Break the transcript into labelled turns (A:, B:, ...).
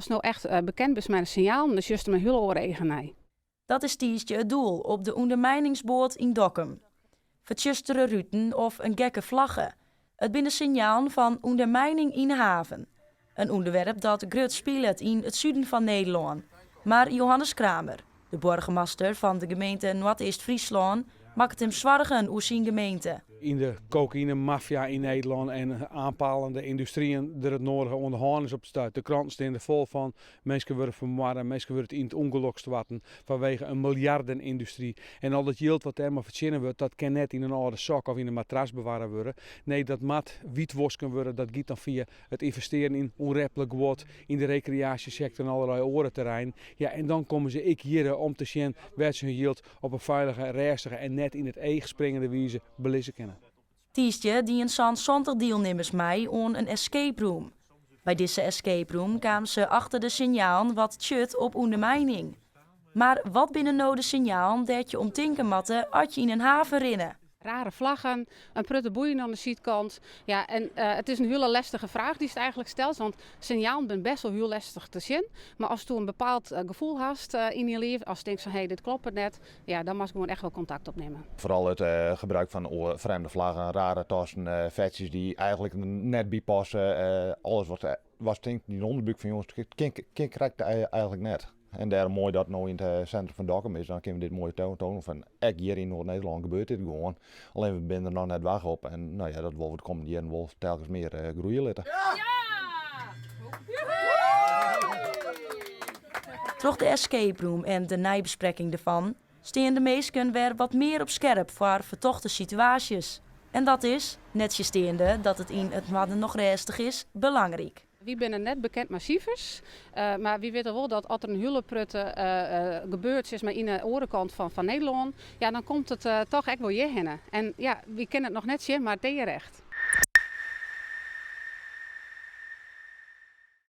A: Als nou echt bekend is met een signaal, dan is juist een heel overregenij.
B: Dat is tiestje het doel op de ondermijningsboot in Dokkum. Vertjustere ruten of een gekke vlaggen. Het binnen signaal van ondermijning in haven. Een onderwerp dat grut speelt in het zuiden van Nederland. Maar Johannes Kramer, de burgemeester van de gemeente Noord-East-Friesland, maakt hem zwargen over zijn gemeente.
C: In de cocaïne-maffia in Nederland en aanpalende industrieën er het nodige onderhandels op staat. De kranten staan er vol van. Mensen worden verwarren, mensen worden in het ongeluk zwatten vanwege een miljardenindustrie. En al dat geld wat er maar verzinnen wordt, dat kan net in een oude zak of in een matras bewaren worden. Nee, dat moet wietwasken worden. Dat gaat dan via het investeren in onreppelijk wat, in de recreatiesector en allerlei andere terreinen. Ja, en dan komen ze hier om te zien waar ze hun geld op een veilige, rustige en net in het eeg springende wijze belissen kunnen.
B: Tiestje die een 70 deelnemers mee aan een escape room. Bij deze escape room kwamen ze achter de signaal wat tjut op ondermijning. Maar wat binnen nou de signaal dat je om tinken matte als je in een haven rinnen?
A: Rare vlaggen, een prutte boeien aan de zijkant. Ja, en het is een hele lastige vraag die ze eigenlijk stelt, want signalen zijn best wel heel lastig te zien. Maar als je een bepaald gevoel hebt in je leven, als je denkt van dit klopt het net, ja, dan mag je gewoon echt wel contact opnemen.
D: Vooral het gebruik van vreemde vlaggen, rare tassen, vetjes die eigenlijk net bijpassen. Alles wat stinkt in de onderbuik van jongens, krijgt eigenlijk net. En daarom mooi dat het nou in het centrum van Dokkum is. Dan kunnen we dit mooie tonen van echt hier in Noord-Nederland gebeurt dit gewoon. Alleen we zijn er nog net weg op. En nou ja, dat willen we de komende jaren wel telkens meer groeien laten.
B: Troch de escape room en de nijbespreking ervan staan de meesten weer wat meer op scherp voor vertochte situaties. En dat is, net steende dat het in het midden nog restig is, belangrijk.
A: Wie binnen net bekend massievers, maar wie weten wel dat als er een hele prutte gebeurt is maar in de orenkant van Nederland, ja, dan komt het toch echt wel hierheen. En ja, wie kennen het nog net zien, maar terecht.